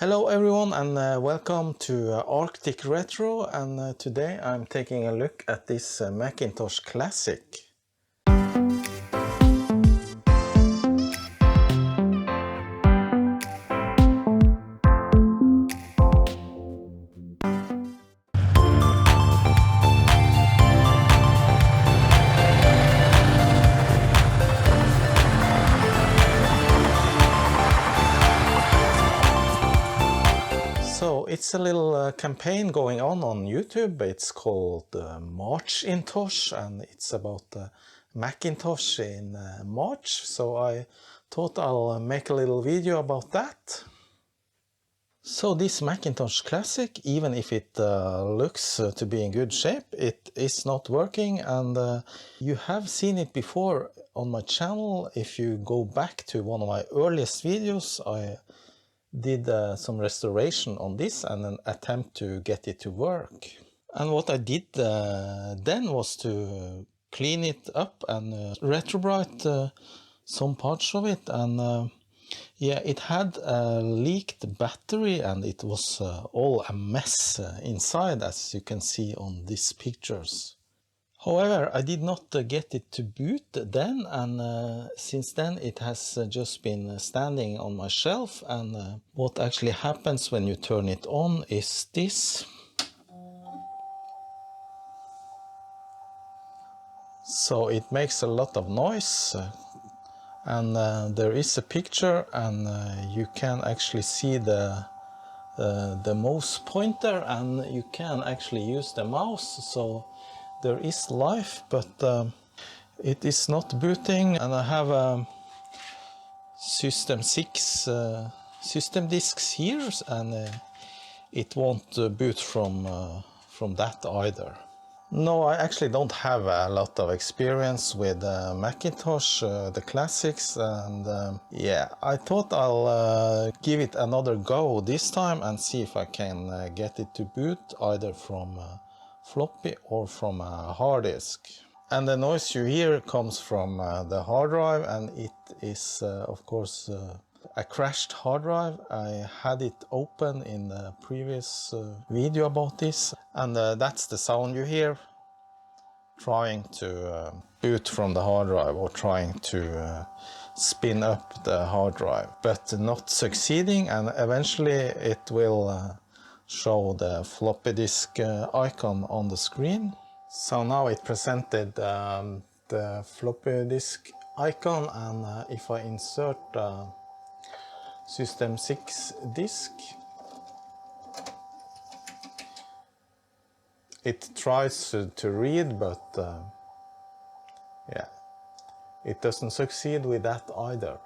Hello everyone and welcome to Arctic Retro, and today I'm taking a look at this Macintosh Classic. So it's a little campaign going on YouTube. It's called Marchintosh, and it's about Macintosh in March. So I thought I'll make a little video about that. So this Macintosh Classic, even if it looks to be in good shape, it is not working, and you have seen it before on my channel. If you go back to one of my earliest videos, I did some restoration on this and an attempt to get it to work. And what I did then was to clean it up and retrobrite some parts of it, and yeah, it had a leaked battery and it was all a mess inside, as you can see on these pictures. However, I did not get it to boot then, and since then it has just been standing on my shelf, and what actually happens when you turn it on is this. So it makes a lot of noise, and there is a picture, and you can actually see the mouse pointer, and you can actually use the mouse, so there is life, but it is not booting. And I have a System 6 system disks here, and it won't boot from that either. No, I actually don't have a lot of experience with Macintosh, the classics, and yeah, I thought I'll give it another go this time and see if I can get it to boot either from floppy or from a hard disk. And the noise you hear comes from the hard drive, and it is of course a crashed hard drive. I had it open in the previous video about this, and that's the sound you hear trying to boot from the hard drive, or trying to spin up the hard drive, but not succeeding, and eventually it will show the floppy disk icon on the screen. So now it presented the floppy disk icon, and if I insert System 6 disk, it tries to read, but yeah, it doesn't succeed with that either.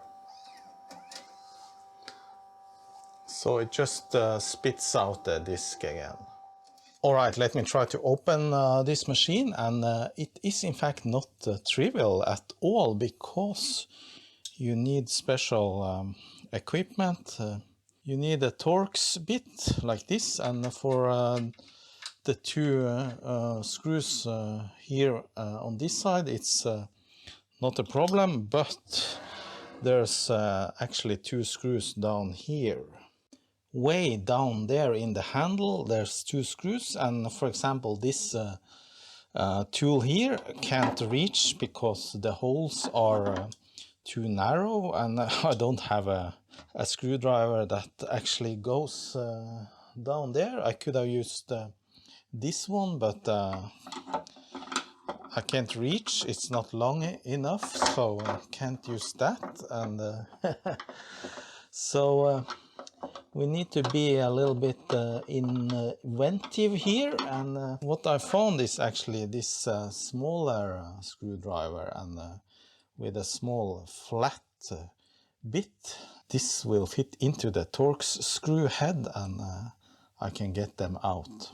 So it just spits out the disk again. Alright, let me try to open this machine, and it is in fact not trivial at all, because you need special equipment. You need a Torx bit like this, and for the two screws here on this side, it's not a problem, but there's actually two screws down here. Way down there in the handle there's two screws, and for example this tool here can't reach because the holes are too narrow, and I don't have a screwdriver that actually goes down there. I could have used this one, but I can't reach, it's not long enough, so I can't use that, and so we need to be a little bit inventive here, and what I found is actually this smaller screwdriver, and with a small flat bit. This will fit into the Torx screw head, and I can get them out.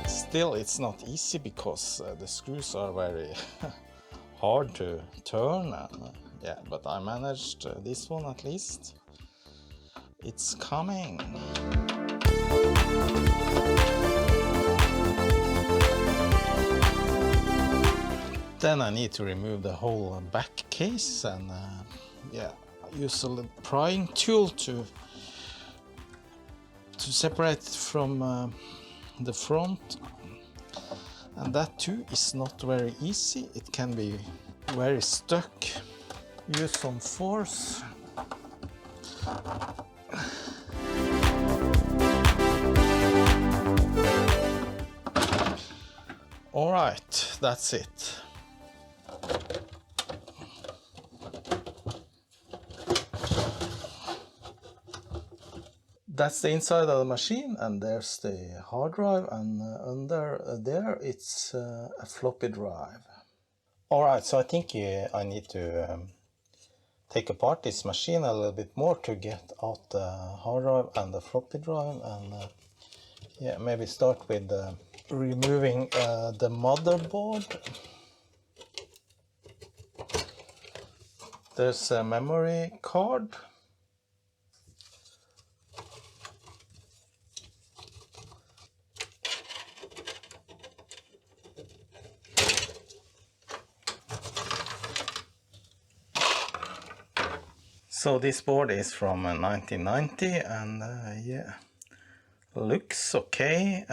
Still, it's not easy because the screws are very hard to turn, and yeah, but I managed this one at least. It's coming. Then I need to remove the whole back case and yeah, use a little prying tool to separate it from the front, and that too is not very easy. It can be very stuck. Use some force. All right, that's it. That's the inside of the machine, and there's the hard drive, and under there it's a floppy drive. Alright, so I think I need to take apart this machine a little bit more to get out the hard drive and the floppy drive, and yeah, maybe start with removing the motherboard. There's a memory card. So this board is from 1990, and yeah, looks okay.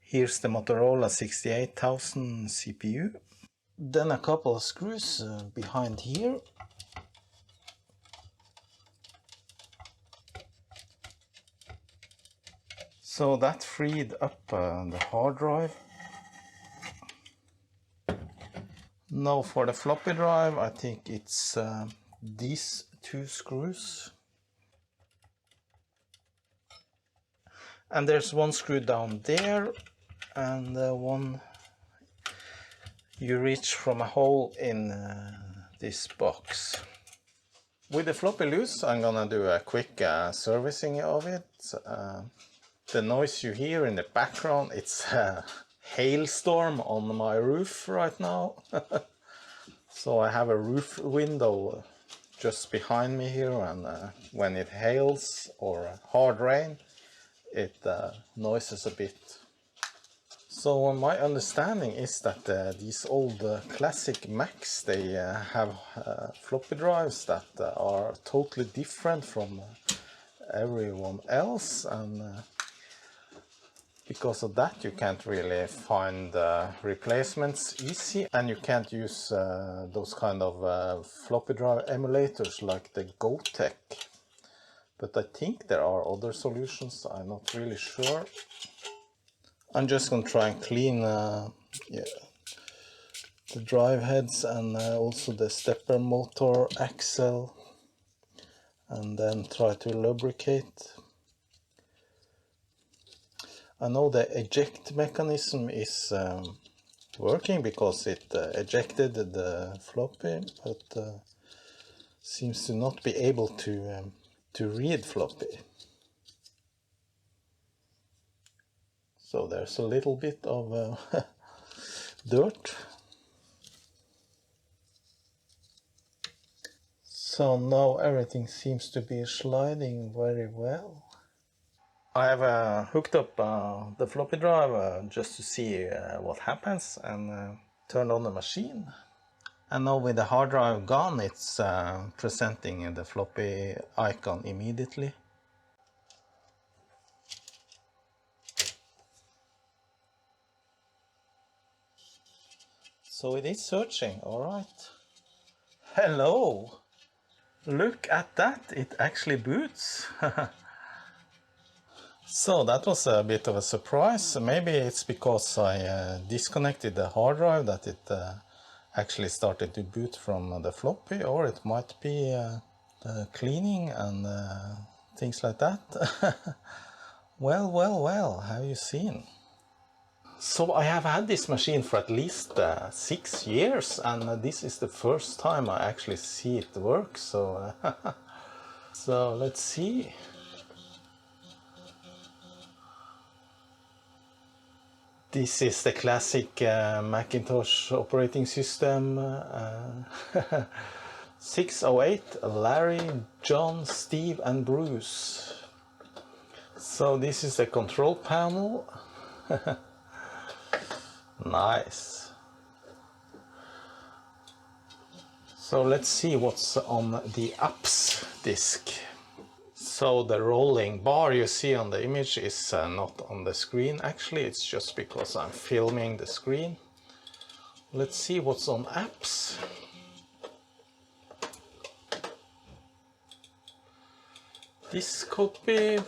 Here's the Motorola 68000 CPU. Then a couple of screws behind here. So that freed up the hard drive. Now for the floppy drive, I think it's these two screws. And there's one screw down there, and one you reach from a hole in this box. With the floppy loose, I'm gonna do a quick servicing of it. The noise you hear in the background, it's a hailstorm on my roof right now. So I have a roof window just behind me here, and when it hails or hard rain, it noises a bit. So my understanding is that these old classic Macs, they have floppy drives that are totally different from everyone else, and because of that you can't really find replacements easy, and you can't use those kind of floppy drive emulators like the Gotek. But I think there are other solutions, I'm not really sure. I'm just going to try and clean yeah, the drive heads and also the stepper motor axle, and then try to lubricate. I know the eject mechanism is working because it ejected the floppy, but seems to not be able to read floppy. So there's a little bit of dirt. So now everything seems to be sliding very well. I have hooked up the floppy drive just to see what happens, and turned on the machine. And now with the hard drive gone, it's presenting the floppy icon immediately. So it is searching, alright. Hello! Look at that, it actually boots. So that was a bit of a surprise. Maybe it's because I disconnected the hard drive that it actually started to boot from the floppy, or it might be cleaning and things like that. Well, have you seen? So I have had this machine for at least 6 years, and this is the first time I actually see it work. So, so let's see. This is the classic Macintosh operating system. 608, Larry, John, Steve and Bruce. So this is the control panel. Nice. So let's see what's on the apps disk. So the rolling bar you see on the image is not on the screen actually, it's just because I'm filming the screen. Let's see what's on apps. This copy,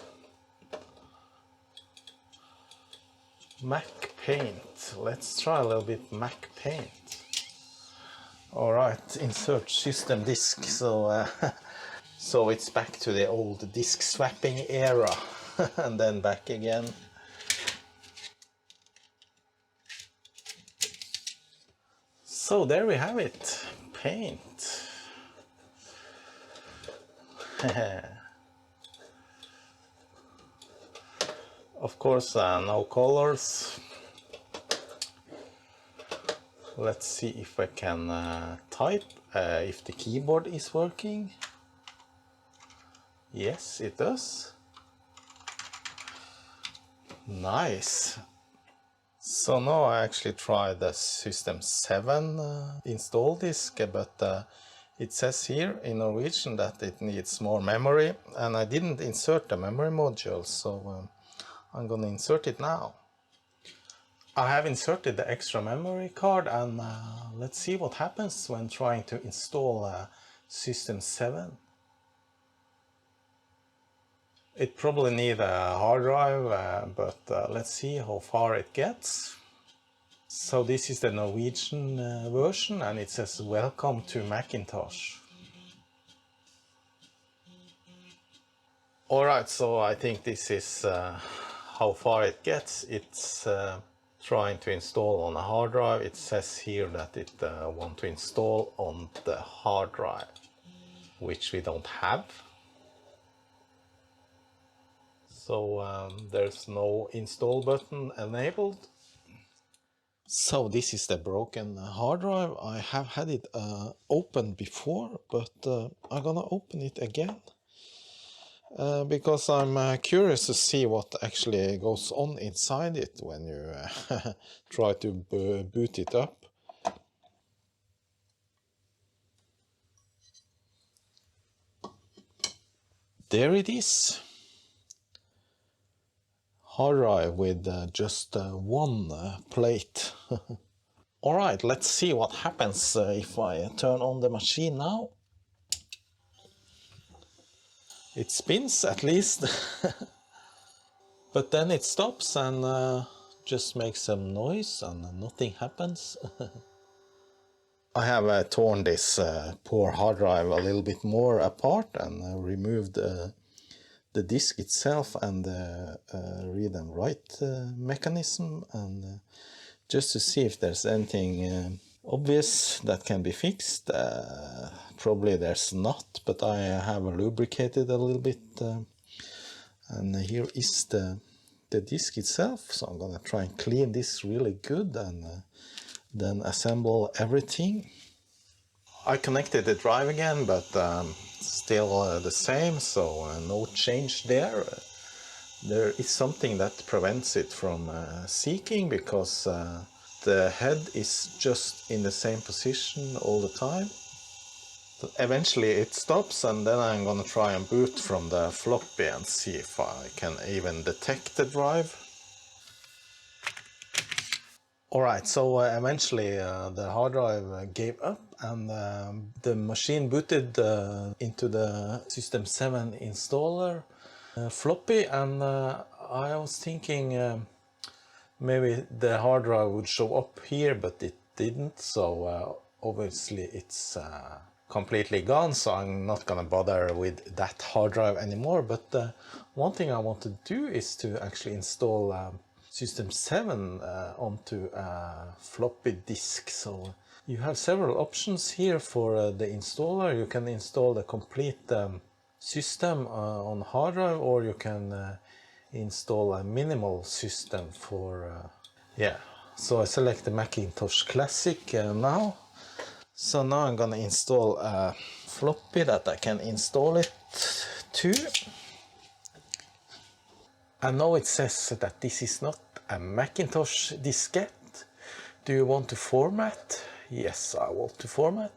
Mac Paint. Let's try a little bit Mac Paint. Alright, insert system disk. So so it's back to the old disk swapping era and then back again. So there we have it, Paint. Of course, no colors. Let's see if I can type, if the keyboard is working. Yes, it does. Nice. So now I actually tried the System 7 install disk, but it says here in Norwegian that it needs more memory, and I didn't insert the memory module, so I'm gonna insert it now. I have inserted the extra memory card, and let's see what happens when trying to install System 7. It probably needs a hard drive, but let's see how far it gets. So this is the Norwegian version, and it says welcome to Macintosh. Alright, so I think this is how far it gets. It's trying to install on a hard drive. It says here that it wants to install on the hard drive, which we don't have. So there's no install button enabled. So this is the broken hard drive. I have had it open before, but I'm gonna open it again. Because I'm curious to see what actually goes on inside it when you try to boot it up. There it is. Hard drive with just one plate. Alright, let's see what happens if I turn on the machine now. It spins at least, but then it stops and just makes some noise and nothing happens. I have torn this poor hard drive a little bit more apart and removed the disk itself and the read and write mechanism, and just to see if there's anything obvious that can be fixed. Probably there's not, but I have lubricated a little bit, and here is the disk itself. So I'm gonna try and clean this really good and then assemble everything. I connected the drive again, but still the same, so no change there. There is something that prevents it from seeking, because the head is just in the same position all the time. So eventually it stops, and then I'm gonna try and boot from the floppy and see if I can even detect the drive. Alright, so eventually the hard drive gave up, and the machine booted into the System 7 installer floppy, and I was thinking maybe the hard drive would show up here, but it didn't, so obviously it's completely gone, so I'm not gonna bother with that hard drive anymore. But one thing I want to do is to actually install System 7 onto a floppy disk. So you have several options here for the installer. You can install the complete system on hard drive, or you can install a minimal system for yeah. So I select the Macintosh Classic now. So now I'm gonna install a floppy that I can install it to. And now it says that this is not a Macintosh diskette. Do you want to format? Yes, I want to format.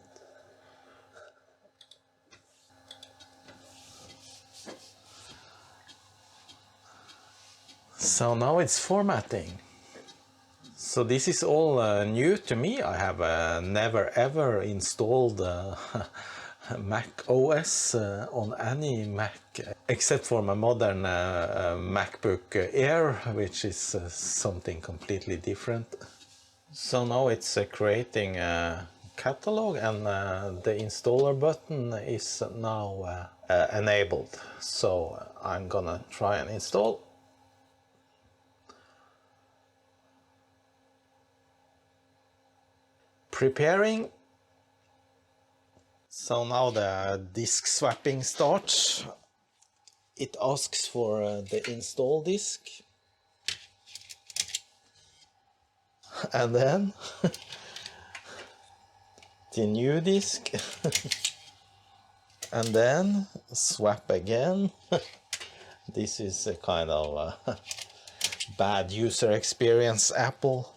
So now it's formatting. So this is all new to me. I have never ever installed Mac OS on any Mac except for my modern MacBook Air, which is something completely different. So now it's creating a catalog, and the installer button is now enabled. So I'm gonna try and install. Preparing. So now the disk swapping starts. It asks for the install disk, and then the new disk, and then swap again. This is a kind of bad user experience, Apple.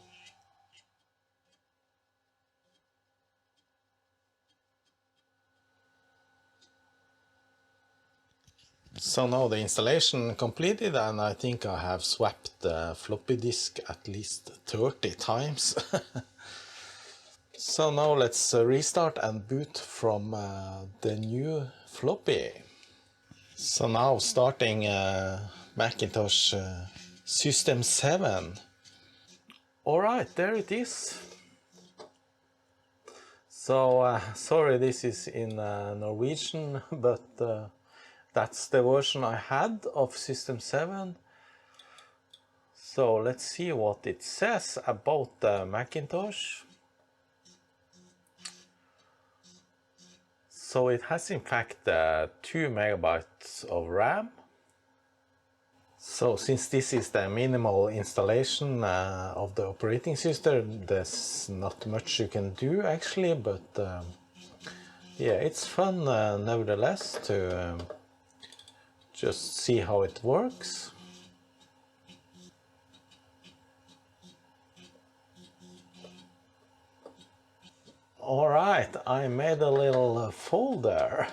So now the installation completed, and I think I have swapped the floppy disk at least 30 times. So now let's restart and boot from the new floppy. So now starting Macintosh System 7. Alright, there it is. So sorry this is in Norwegian, but that's the version I had of System 7. So let's see what it says about the Macintosh. So it has in fact 2 megabytes of RAM. So since this is the minimal installation of the operating system, there's not much you can do actually, but yeah, it's fun nevertheless to just see how it works. Alright, I made a little folder.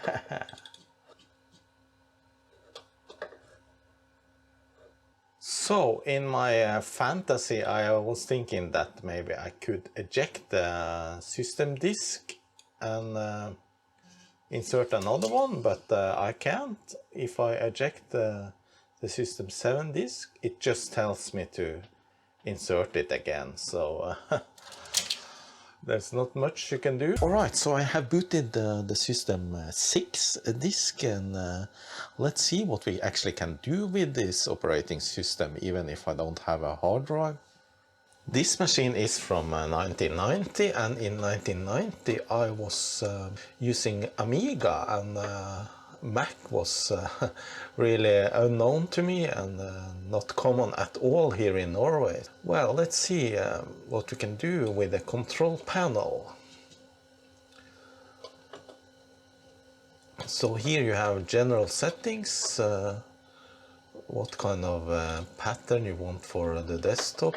So in my fantasy I was thinking that maybe I could eject the system disk and insert another one, but I can't. If I eject the System 7 disk, it just tells me to insert it again, so there's not much you can do. Alright, so I have booted the System 6 disk, and let's see what we actually can do with this operating system, even if I don't have a hard drive. This machine is from 1990, and in 1990 I was using Amiga, and Mac was really unknown to me and not common at all here in Norway. Well, let's see what we can do with the control panel. So here you have general settings, what kind of pattern you want for the desktop.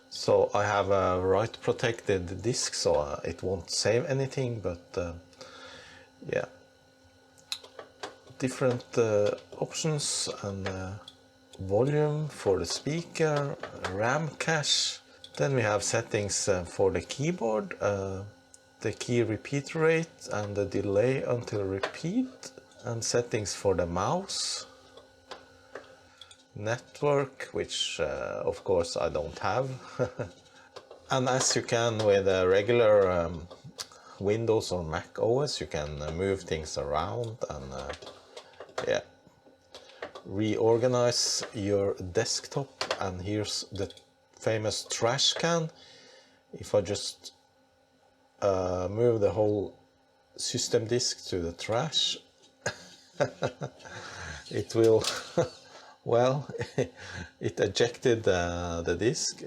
So I have a write protected disk, so it won't save anything, but yeah, different options, and volume for the speaker, RAM cache. Then we have settings for the keyboard, the key repeat rate and the delay until repeat, and settings for the mouse, network, which of course I don't have. And as you can with a regular Windows or Mac OS, you can move things around and yeah, reorganize your desktop. And here's the famous trash can. If I just move the whole system disk to the trash, it will well, it ejected the disk.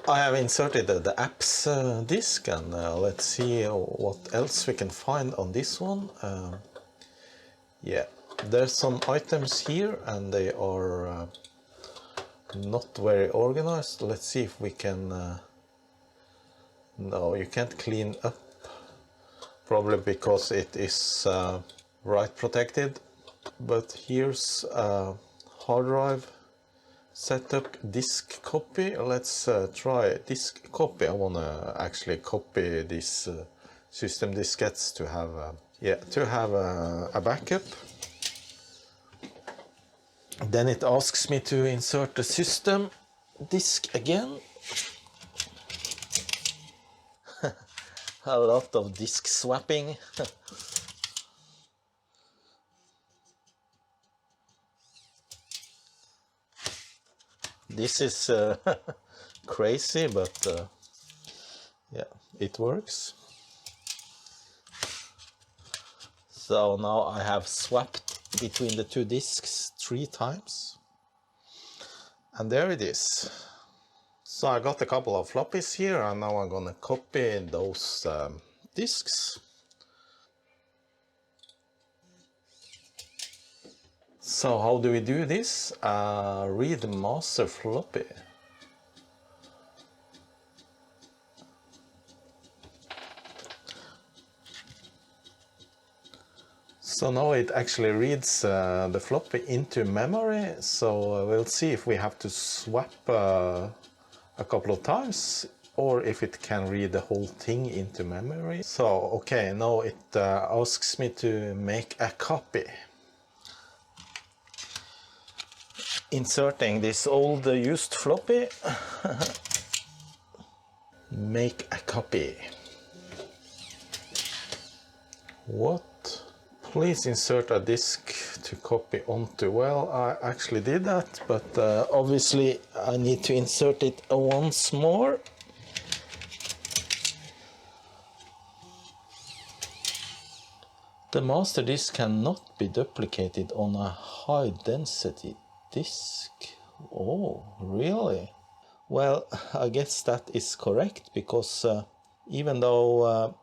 I have inserted the apps disk, and let's see what else we can find on this one. Yeah, there's some items here and they are not very organized. Let's see if we can... no, you can't clean up, probably because it is write protected. But here's a hard drive. Set up disk copy. Let's try disk copy. I want to actually copy these system diskettes to have a backup. Then it asks me to insert the system disk again. A lot of disk swapping. This is crazy, but yeah, it works. So now I have swapped between the two disks 3 times. And there it is. So I got a couple of floppies here, and now I'm gonna copy those disks. So how do we do this? Read master floppy. So now it actually reads the floppy into memory. So we'll see if we have to swap a couple of times or if it can read the whole thing into memory. So okay, now it asks me to make a copy. Inserting this old used floppy. Make a copy. What? Please insert a disk to copy onto. Well, I actually did that, but obviously I need to insert it once more. The master disk cannot be duplicated on a high density disk. Oh, really? Well, I guess that is correct, because even though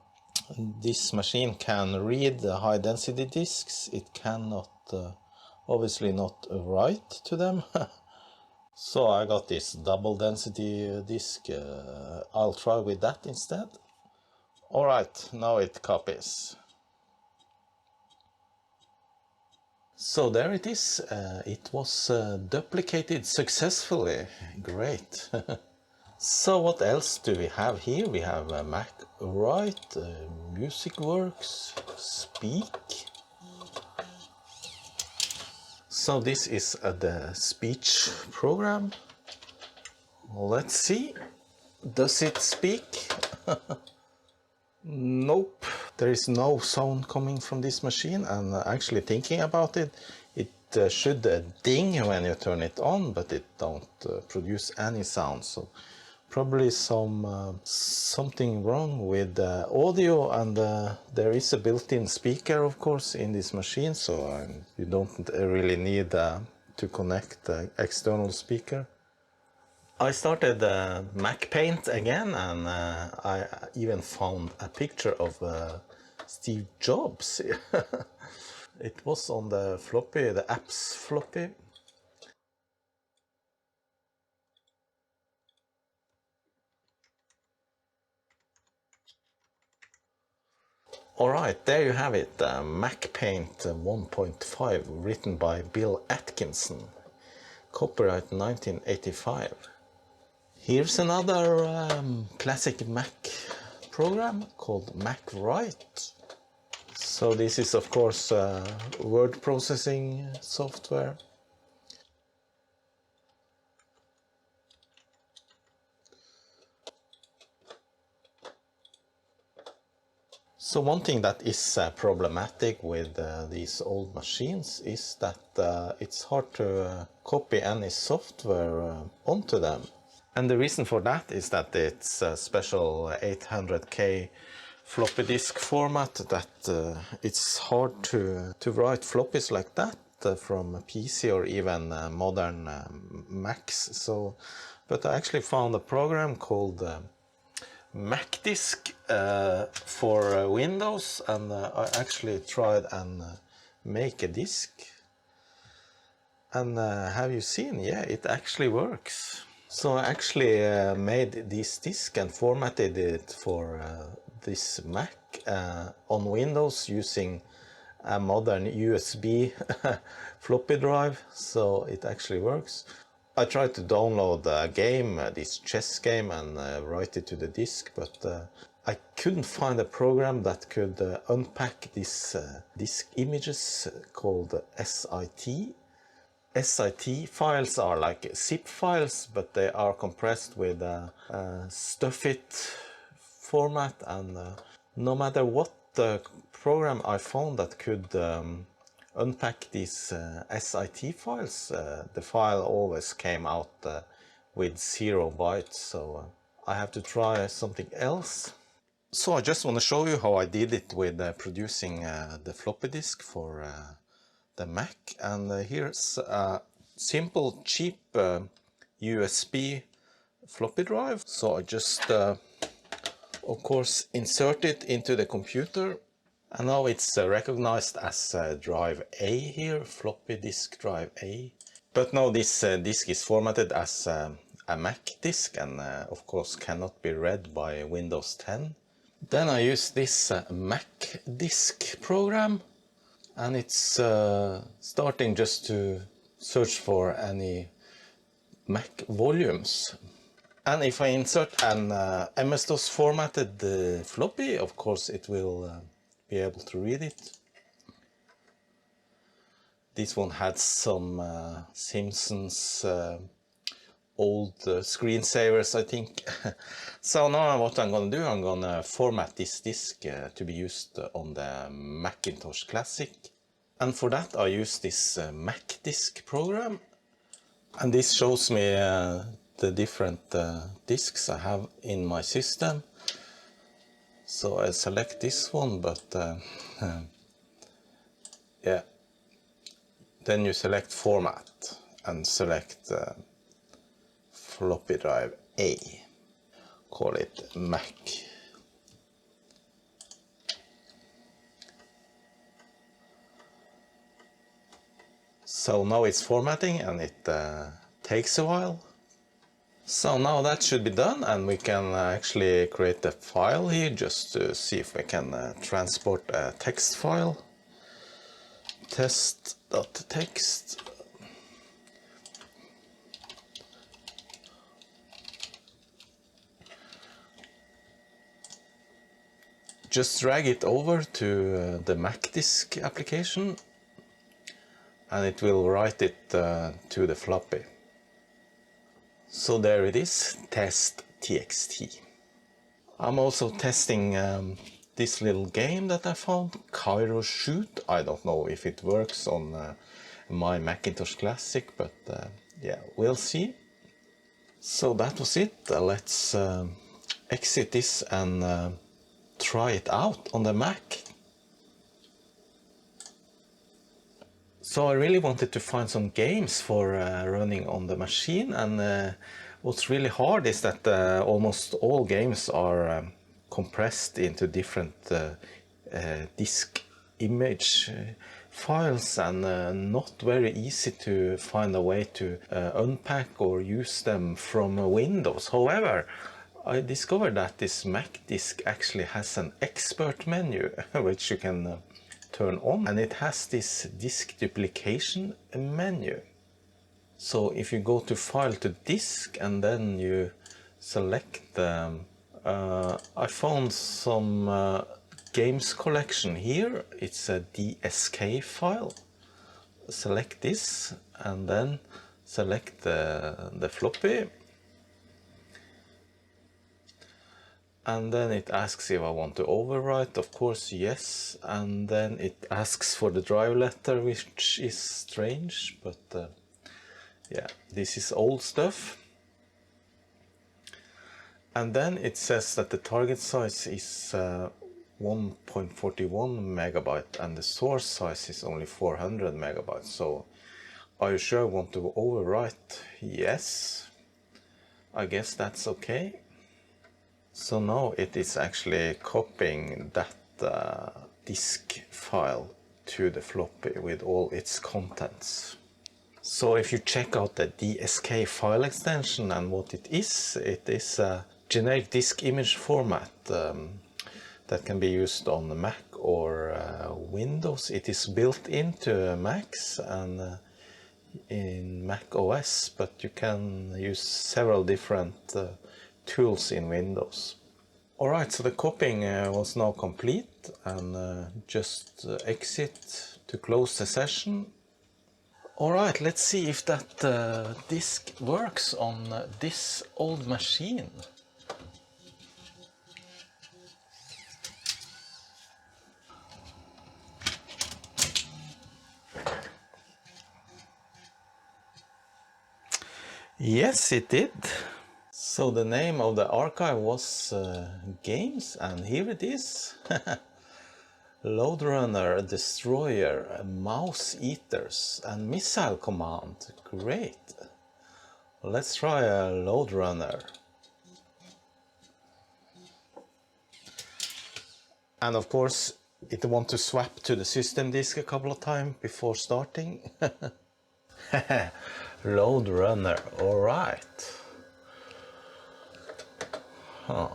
this machine can read the high density disks, it cannot, obviously not write to them. So I got this double density disk. I'll try with that instead. Alright, now it copies. So there it is. It was duplicated successfully. Great. So what else do we have here? We have Mac Write, Music Works, Speak. So this is the speech program. Let's see. Does it speak? Nope. There is no sound coming from this machine, and actually thinking about it, it should ding when you turn it on, but it don't produce any sound. So probably something wrong with the audio, and there is a built-in speaker, of course, in this machine, so you don't really need to connect the external speaker. I started Mac Paint again, and I even found a picture of Steve Jobs. It was on the floppy, the apps floppy. Alright, there you have it, Mac Paint 1.5, written by Bill Atkinson, copyright 1985. Here's another classic Mac program called Mac Write. So this is of course word processing software. So one thing that is problematic with these old machines is that it's hard to copy any software onto them. And the reason for that is that it's a special 800K floppy disk format, that it's hard to write floppies like that from a PC or even modern Macs. So, but I actually found a program called Mac Disk for Windows, and I actually tried and make a disk. And have you seen? Yeah, it actually works. So I actually made this disk and formatted it for this Mac on Windows using a modern USB floppy drive, so it actually works. I tried to download a game, this chess game, and write it to the disk, but I couldn't find a program that could unpack these disk images called SIT. SIT files are like zip files, but they are compressed with a stuffit format, and no matter what program I found that could unpack these SIT files, the file always came out with 0 bytes, so I have to try something else. So I just want to show you how I did it with producing the floppy disk for the Mac, and here's a simple cheap USB floppy drive. So I just of course insert it into the computer, and now it's recognized as drive A here, floppy disk drive A. But now this disk is formatted as a Mac disk, and of course cannot be read by Windows 10. Then I use this Mac disk program, and it's starting just to search for any Mac volumes. And if I insert an MS-DOS formatted floppy, of course it will be able to read it. This one had some Simpsons old screensavers, I think. So now what I'm gonna do, I'm gonna format this disk to be used on the Macintosh Classic. And for that I use this Mac disk program. And this shows me the different disks I have in my system. So I select this one, but yeah. Then you select format and select floppy drive A. Call it Mac. So now it's formatting, and it takes a while. So now that should be done, and we can actually create a file here just to see if we can transport a text file. Test.txt. Just drag it over to the Mac disk application, and it will write it to the floppy. So there it is, test.txt. I'm also testing this little game that I found, Cairo Shoot. I don't know if it works on my Macintosh Classic, but yeah, we'll see. So that was it. Let's exit this and try it out on the Mac. So I really wanted to find some games for running on the machine, and what's really hard is that almost all games are compressed into different disk image files, and not very easy to find a way to unpack or use them from Windows. However, I discovered that this Mac disk actually has an expert menu which you can turn on, and it has this disk duplication menu. So if you go to file to disk and then you select I found some games collection here. It's a DSK file. Select this and then select the floppy. And then it asks if I want to overwrite, of course yes, and then it asks for the drive letter, which is strange, but yeah, this is old stuff. And then it says that the target size is 1.41 megabyte and the source size is only 400 megabytes. So are you sure I want to overwrite? Yes, I guess that's okay. So now it is actually copying that disk file to the floppy with all its contents. So if you check out the DSK file extension and what it is a generic disk image format that can be used on the Mac or Windows. It is built into Macs, and in Mac OS, but you can use several different tools in Windows. Alright, so the copying was now complete, and just exit to close the session. Alright, let's see if that disk works on this old machine. Yes, it did. So the name of the archive was Games, and here it is. Load Runner, Destroyer, Mouse Eaters, and Missile Command. Great. Let's try a Load Runner. And of course, it wants to swap to the system disk a couple of times before starting. Load Runner, alright. Huh.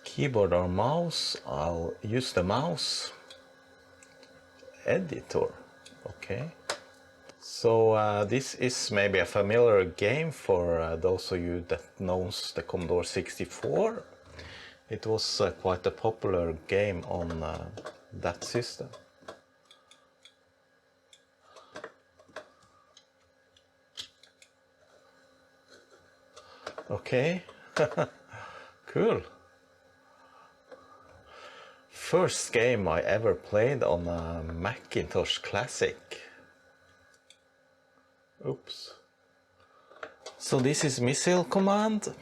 Keyboard or mouse, I'll use the mouse. Editor, okay. So this is maybe a familiar game for those of you that knows the Commodore 64. It was quite a popular game on that system. Okay, cool. First game I ever played on a Macintosh Classic. Oops. So this is Missile Command.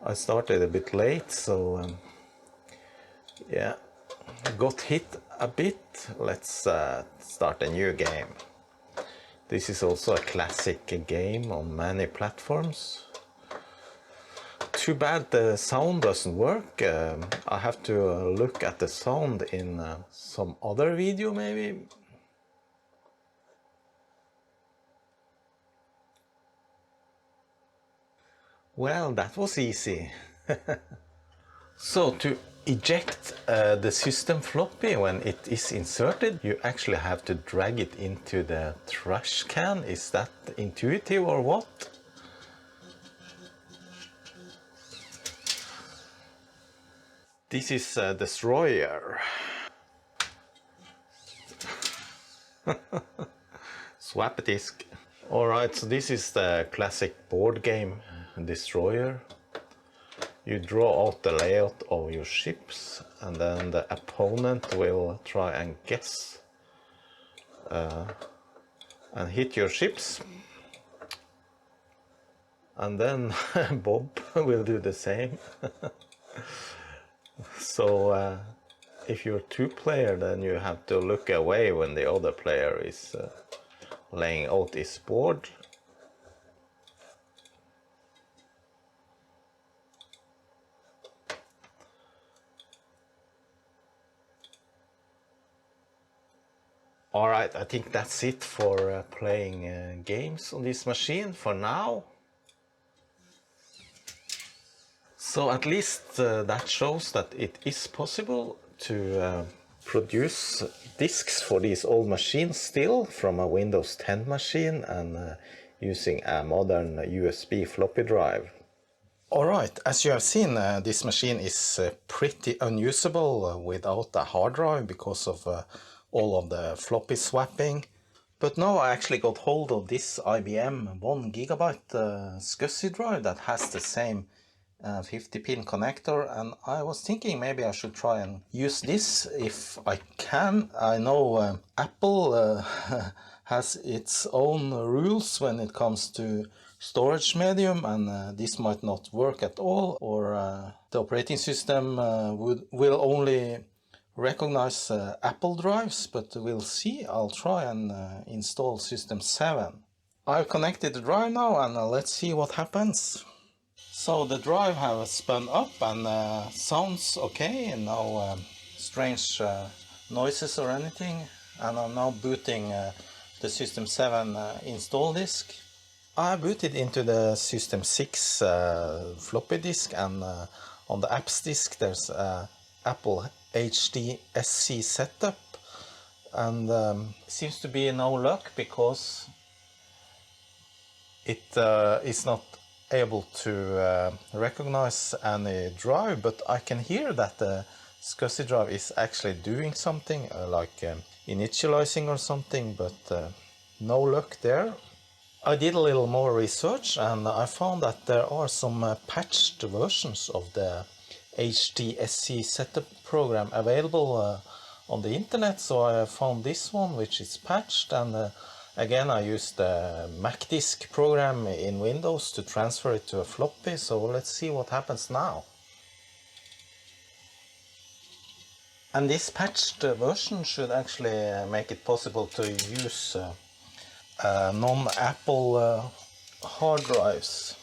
I started a bit late, so yeah, got hit a bit. Let's start a new game. This is also a classic game on many platforms. Too bad the sound doesn't work. I have to look at the sound in some other video maybe. Well, that was easy. So to eject the system floppy when it is inserted, you actually have to drag it into the trash can. Is that intuitive or what? This is a Destroyer. Swap disk. Alright, so this is the classic board game Destroyer. You draw out the layout of your ships, and then the opponent will try and guess and hit your ships. And then Bob will do the same. So if you're two-player, then you have to look away when the other player is laying out his board. Alright, I think that's it for playing games on this machine for now. So at least that shows that it is possible to produce disks for these old machines still from a Windows 10 machine and using a modern USB floppy drive. Alright, as you have seen, this machine is pretty unusable without a hard drive because of all of the floppy swapping. But now I actually got hold of this IBM 1GB SCSI drive that has the same 50-pin connector, and I was thinking maybe I should try and use this if I can. I know Apple has its own rules when it comes to storage medium, and this might not work at all, or the operating system will only recognize Apple drives, but we'll see. I'll try and install System 7. I've connected the drive now, and let's see what happens. So the drive has spun up and sounds okay, and no strange noises or anything. And I'm now booting the System 7 install disk. I booted into the System 6 floppy disk, and on the apps disk there's Apple HD SC setup. and seems to be no luck because it is not able to recognize any drive, but I can hear that the SCSI drive is actually doing something like initializing or something, but no luck there. I did a little more research and I found that there are some patched versions of the HDSC setup program available on the internet, so I found this one which is patched, and again I used the MacDisk program in Windows to transfer it to a floppy, so let's see what happens now. And this patched version should actually make it possible to use non-Apple hard drives.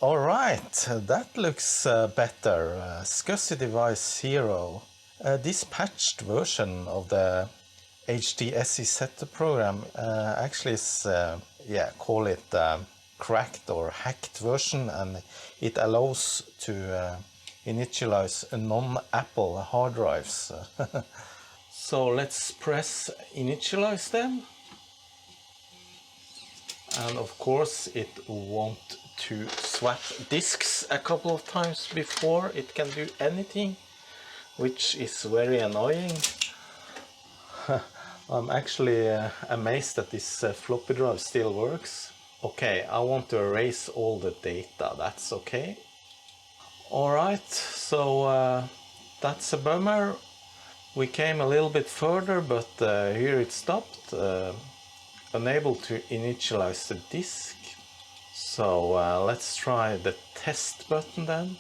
Alright, that looks better. SCSI device 0. This patched version of the HDSC setup program actually is, call it cracked or hacked version, and it allows to initialize non-Apple hard drives. So let's press initialize them. And of course it wants to swap disks a couple of times before it can do anything, which is very annoying. I'm actually amazed that this floppy drive still works. Okay, I want to erase all the data, that's okay. Alright, so that's a bummer. We came a little bit further, but here it stopped. Unable to initialize the disk. So let's try the test button then.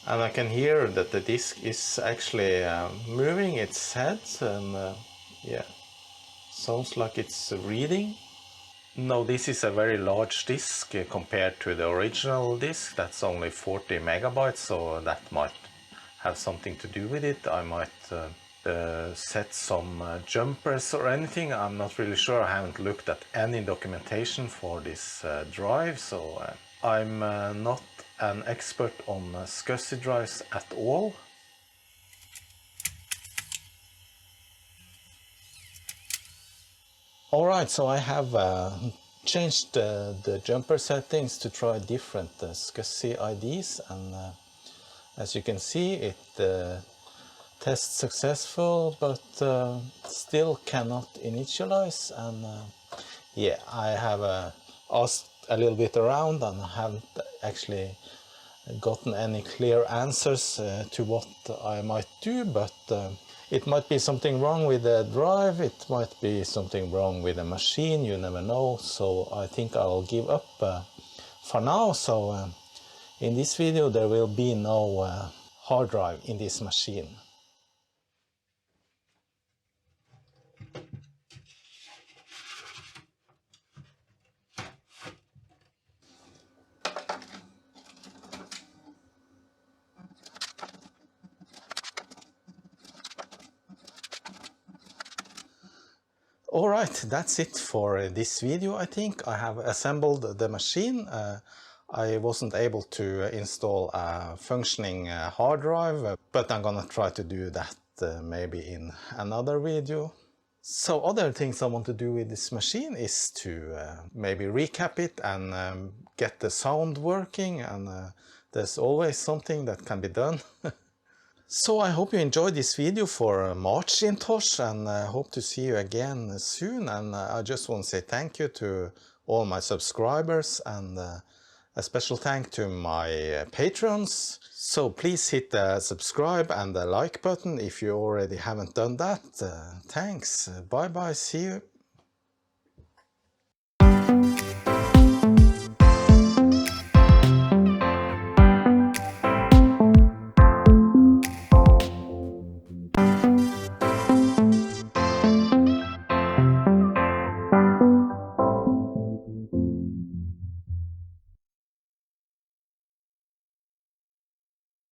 And I can hear that the disk is actually moving its head, and yeah, sounds like it's reading. No, this is a very large disk compared to the original disk. That's only 40 megabytes, so that might have something to do with it. I might set some jumpers or anything. I'm not really sure. I haven't looked at any documentation for this drive, so I'm not an expert on SCSI drives at all. Alright, so I have changed the jumper settings to try different SCSI IDs, and as you can see it tests successful, but still cannot initialize. And yeah, I have asked a little bit around and haven't actually gotten any clear answers to what I might do, but it might be something wrong with the drive, it might be something wrong with the machine, you never know. So I think I'll give up for now. So in this video there will be no hard drive in this machine. Alright, that's it for this video. I think I have assembled the machine. I wasn't able to install a functioning hard drive, but I'm gonna try to do that maybe in another video. So other things I want to do with this machine is to maybe recap it and get the sound working, and there's always something that can be done. So I hope you enjoyed this video for Marchintosh, and I hope to see you again soon. And I just want to say thank you to all my subscribers, and a special thank to my patrons. So please hit the subscribe and the like button if you already haven't done that. Thanks. Bye bye. See you.